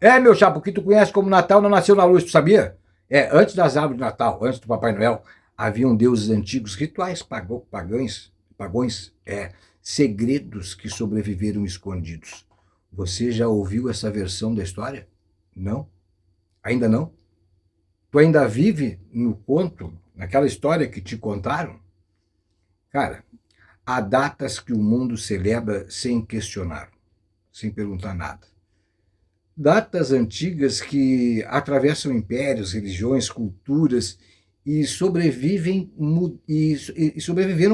Meu chapa, o que tu conhece como Natal não nasceu na luz, tu sabia? Antes das árvores de Natal, antes do Papai Noel, haviam deuses antigos, rituais pagões, segredos que sobreviveram escondidos. Você já ouviu essa versão da história? Não? Ainda não? Tu ainda vive no conto, naquela história que te contaram? Cara, há datas que o mundo celebra sem questionar, sem perguntar nada. Datas antigas que atravessam impérios, religiões, culturas e sobreviveram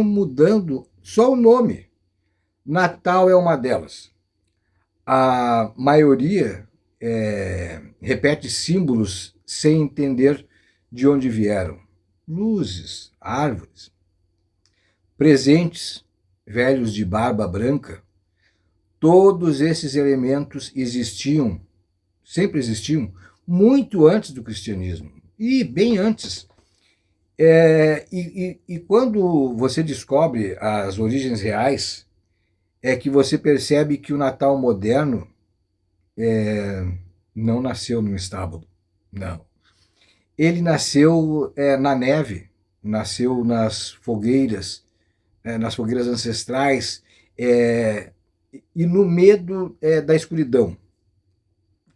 mudando só o nome. Natal é uma delas. A maioria repete símbolos sem entender de onde vieram. Luzes, árvores, presentes, velhos de barba branca, todos esses elementos existiam, sempre existiam, muito antes do cristianismo e bem antes. E quando você descobre as origens reais, é que você percebe que o Natal moderno não nasceu num estábulo, não. Ele nasceu na neve, nasceu nas fogueiras ancestrais, e no medo da escuridão.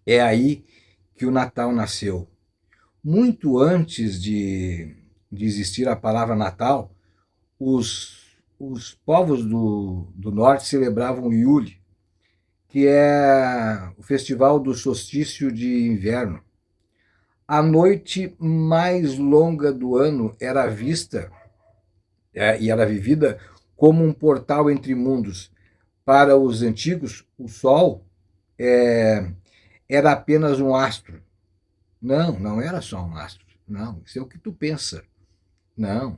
É aí que o Natal nasceu. Muito antes de existir a palavra Natal, os povos do norte celebravam o Yule, que é o festival do solstício de inverno. A noite mais longa do ano era vista e era vivida como um portal entre mundos. Para os antigos, o Sol era apenas um astro. Não, não era só um astro. Não, isso é o que tu pensa. Não.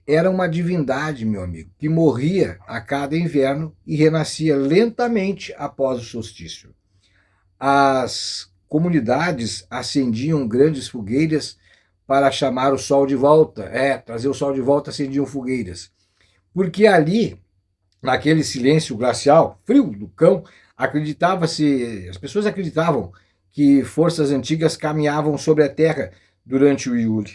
Era uma divindade, meu amigo, que morria a cada inverno e renascia lentamente após o solstício. As comunidades acendiam grandes fogueiras para chamar o sol de volta. Trazer o sol de volta, acendiam fogueiras. Porque ali, naquele silêncio glacial, frio do cão, as pessoas acreditavam que forças antigas caminhavam sobre a Terra durante o Yule.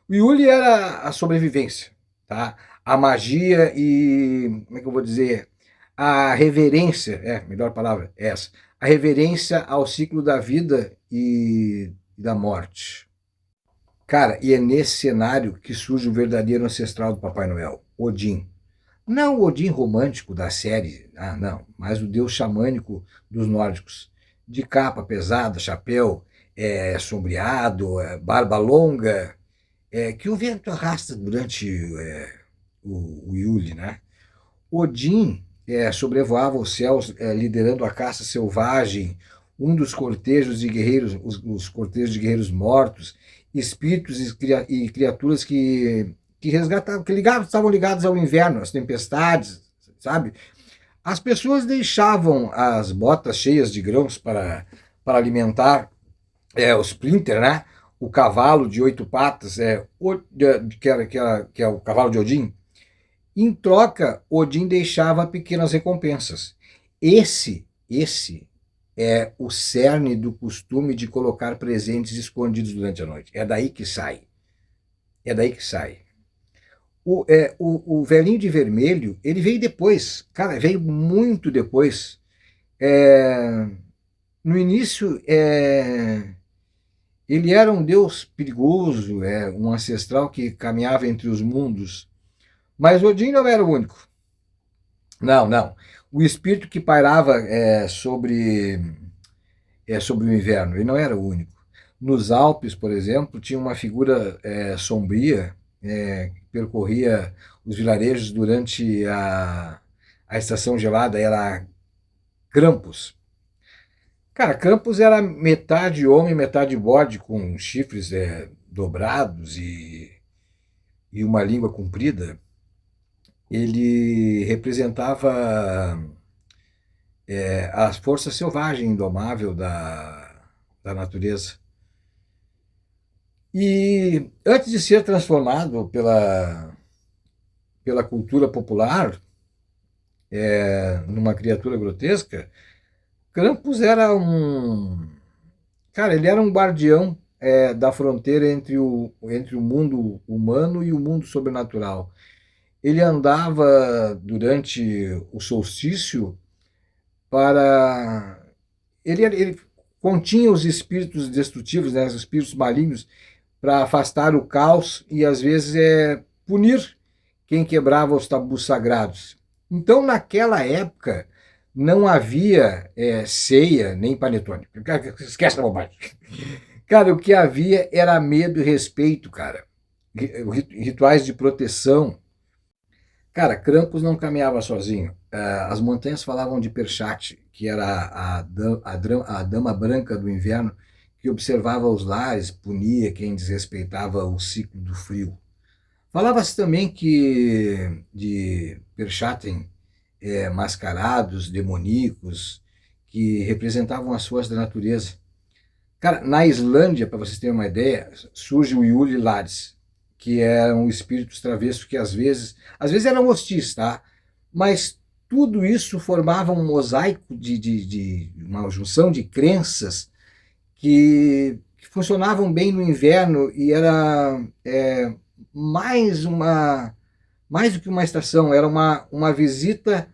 O Yule era a sobrevivência, tá? A magia e, como é que eu vou dizer, a reverência, melhor palavra é essa, a reverência ao ciclo da vida e da morte. Cara, e é nesse cenário que surge o verdadeiro ancestral do Papai Noel, Odin. Não o Odin romântico da série, não, mas o deus xamânico dos nórdicos. De capa pesada, chapéu sombreado, barba longa, que o vento arrasta durante o Yule, né? Odin sobrevoava os céus liderando a caça selvagem, um dos cortejos de guerreiros, os cortejos de guerreiros mortos, espíritos e criaturas que resgatavam, estavam ligados ao inverno, às tempestades, sabe? As pessoas deixavam as botas cheias de grãos para alimentar os Splinter, né? O cavalo de 8 patas, que é o cavalo de Odin. Em troca, Odin deixava pequenas recompensas. Esse é o cerne do costume de colocar presentes escondidos durante a noite. É daí que sai. É daí que sai. O velhinho de vermelho, ele veio depois. Cara, veio muito depois. No início, ele era um deus perigoso, um ancestral que caminhava entre os mundos. Mas Odin não era o único. Não, não. O espírito que pairava sobre o inverno, ele não era o único. Nos Alpes, por exemplo, tinha uma figura sombria que percorria os vilarejos durante a estação gelada, era Krampus. Cara, Krampus era metade homem, metade bode, com chifres dobrados e uma língua comprida. Ele representava a força selvagem, indomável da natureza. E antes de ser transformado pela cultura popular numa criatura grotesca, Krampus era Cara, ele era um guardião da fronteira entre o mundo humano e o mundo sobrenatural. Ele andava durante o solstício para. Ele continha os espíritos destrutivos, né, os espíritos malignos, para afastar o caos e, às vezes, punir quem quebrava os tabus sagrados. Então, naquela época, não havia ceia nem panetone. Esquece da bobagem. Cara, o que havia era medo e respeito, cara. Rituais de proteção. Cara, Krampus não caminhava sozinho. As montanhas falavam de Perchate, que era a dama branca do inverno, que observava os lares, punia quem desrespeitava o ciclo do frio. Falava-se também que de Perchatem mascarados, demoníacos, que representavam as forças da natureza. Cara, na Islândia, para vocês terem uma ideia, surge o Yuli Lads, que eram espíritos travessos que às vezes eram hostis, tá? Mas tudo isso formava um mosaico de uma junção de crenças que funcionavam bem no inverno e era mais mais do que uma estação, era uma visita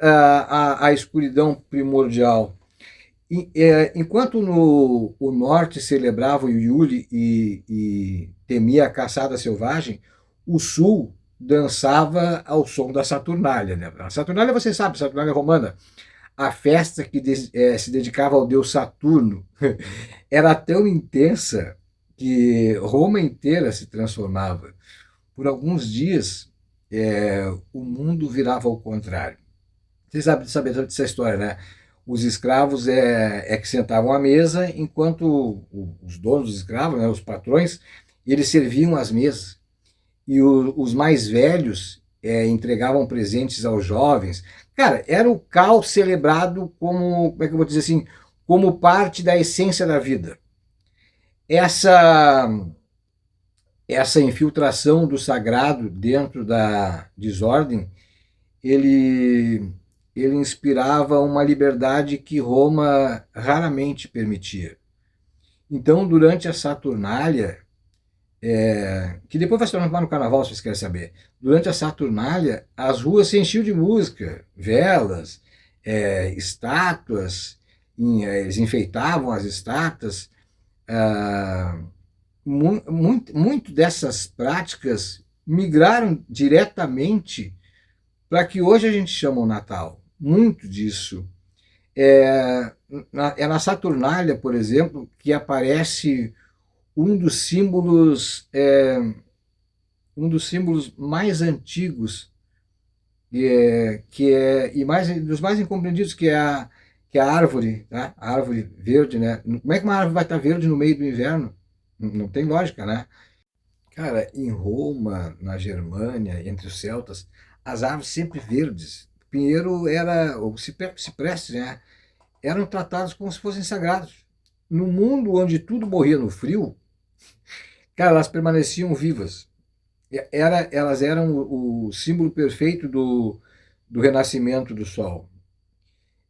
à escuridão primordial. Enquanto o norte celebrava o Yule e temia a caçada selvagem, o sul dançava ao som da Saturnália. Né? A Saturnália, você sabe, Saturnália romana, a festa que se dedicava ao deus Saturno, era tão intensa que Roma inteira se transformava. Por alguns dias, o mundo virava ao contrário. Vocês sabem dessa história, né? Os escravos que sentavam à mesa, enquanto os donos dos escravos, né, os patrões, eles serviam as mesas. E os mais velhos entregavam presentes aos jovens. Cara, era o caos celebrado como é que eu vou dizer assim, como parte da essência da vida. Essa infiltração do sagrado dentro da desordem, ele inspirava uma liberdade que Roma raramente permitia. Então, durante a Saturnália, que depois vai se transformar no carnaval, se vocês querem saber, durante a Saturnália, as ruas se enchiam de música, velas, estátuas, eles enfeitavam as estátuas. Muito dessas práticas migraram diretamente para que hoje a gente chama o Natal. Muito disso. Na Saturnália, por exemplo, que aparece um dos símbolos mais antigos e dos mais incompreendidos, que é a árvore, tá? A árvore verde, né? Como é que uma árvore vai estar verde no meio do inverno? Não tem lógica, né? Cara, em Roma, na Germânia, entre os celtas, as árvores sempre verdes. Pinheiro o cipreste, né? Eram tratados como se fossem sagrados. No mundo onde tudo morria no frio, cara, elas permaneciam vivas. Elas eram o símbolo perfeito do renascimento do sol.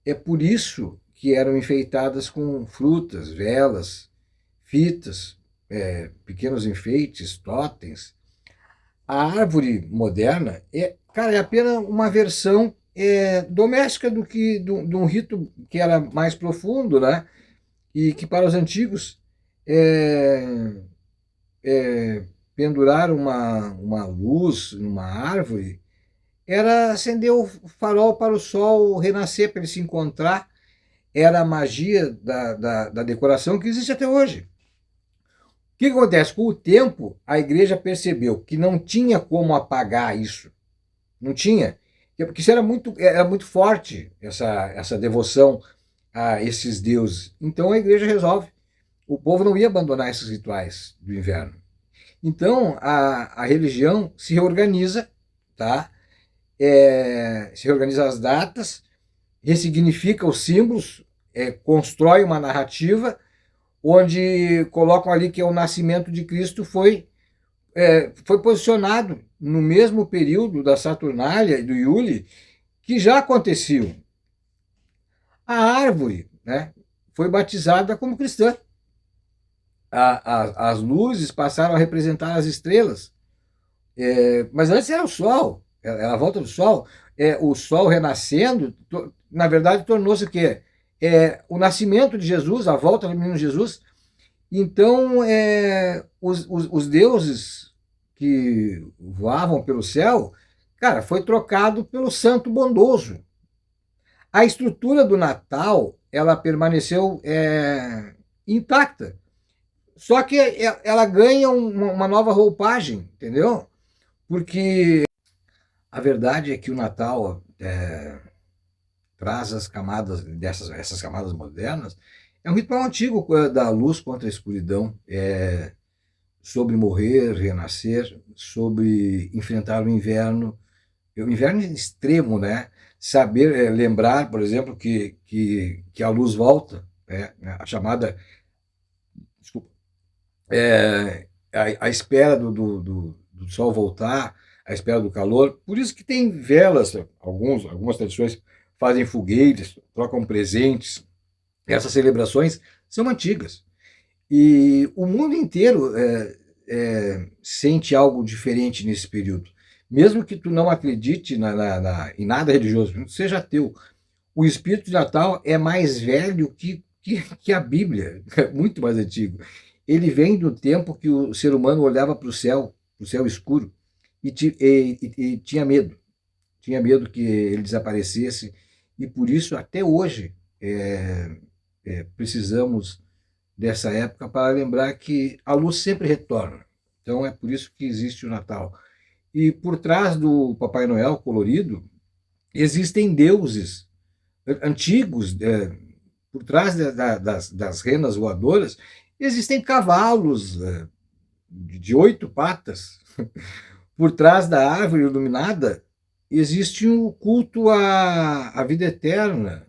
É por isso que eram enfeitadas com frutas, velas, fitas, pequenos enfeites, totens. A árvore moderna cara, é apenas uma versão doméstica de um rito que era mais profundo, né? E que para os antigos pendurar uma luz numa árvore era acender o farol para o sol renascer, para ele se encontrar. Era a magia da decoração que existe até hoje. O que acontece? Com o tempo, a igreja percebeu que não tinha como apagar isso. Não tinha. Porque isso era muito forte, essa devoção a esses deuses. Então a igreja resolve. O povo não ia abandonar esses rituais do inverno. Então a religião se reorganiza, tá? Se reorganiza as datas, ressignifica os símbolos, constrói uma narrativa onde colocam ali que o nascimento de Cristo foi posicionado no mesmo período da Saturnália e do Yule, que já aconteciam. A árvore, né, foi batizada como cristã. as luzes passaram a representar as estrelas. Mas antes era o Sol, era a volta do Sol. O Sol renascendo, na verdade, tornou-se o quê? O nascimento de Jesus, a volta do menino Jesus. Então, os deuses que voavam pelo céu, cara, foi trocado pelo santo bondoso. A estrutura do Natal, ela permaneceu intacta. Só que ela ganha uma nova roupagem, entendeu? Porque a verdade é que o Natal traz as camadas essas camadas modernas. É um ritual antigo da luz contra a escuridão, sobre morrer, renascer, sobre enfrentar o inverno extremo, né? Saber lembrar, por exemplo, que a luz volta, a chamada, desculpa, a espera do sol voltar, a espera do calor. Por isso que tem velas, algumas tradições fazem fogueiras, trocam presentes. Essas celebrações são antigas. E o mundo inteiro sente algo diferente nesse período. Mesmo que tu não acredite em nada religioso, seja ateu, o espírito de Natal é mais velho que a Bíblia, é muito mais antigo. Ele vem do tempo que o ser humano olhava para o céu escuro, e tinha medo. Tinha medo que ele desaparecesse, e por isso, até hoje, precisamos dessa época para lembrar que a luz sempre retorna. Então, é por isso que existe o Natal. E por trás do Papai Noel colorido, existem deuses antigos. Por trás das renas voadoras, existem cavalos de 8 patas. Por trás da árvore iluminada, existe um culto à vida eterna.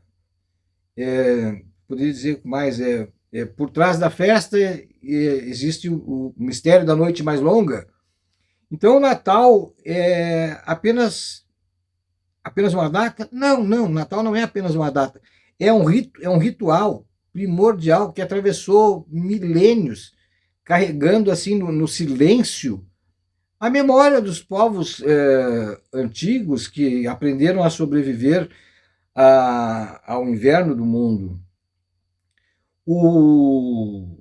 Poderia dizer mais, por trás da festa existe o mistério da noite mais longa. Então, o Natal é apenas uma data? Não, Natal não é apenas uma data. É um ritual primordial que atravessou milênios, carregando assim no silêncio a memória dos povos antigos que aprenderam a sobreviver ao inverno do mundo. O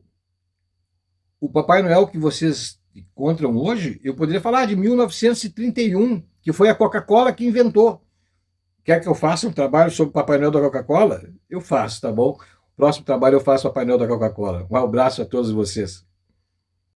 Papai Noel que vocês encontram hoje, eu poderia falar de 1931, que foi a Coca-Cola que inventou. Quer que eu faça um trabalho sobre o Papai Noel da Coca-Cola? Eu faço, tá bom? Próximo trabalho eu faço o Papai Noel da Coca-Cola. Um abraço a todos vocês.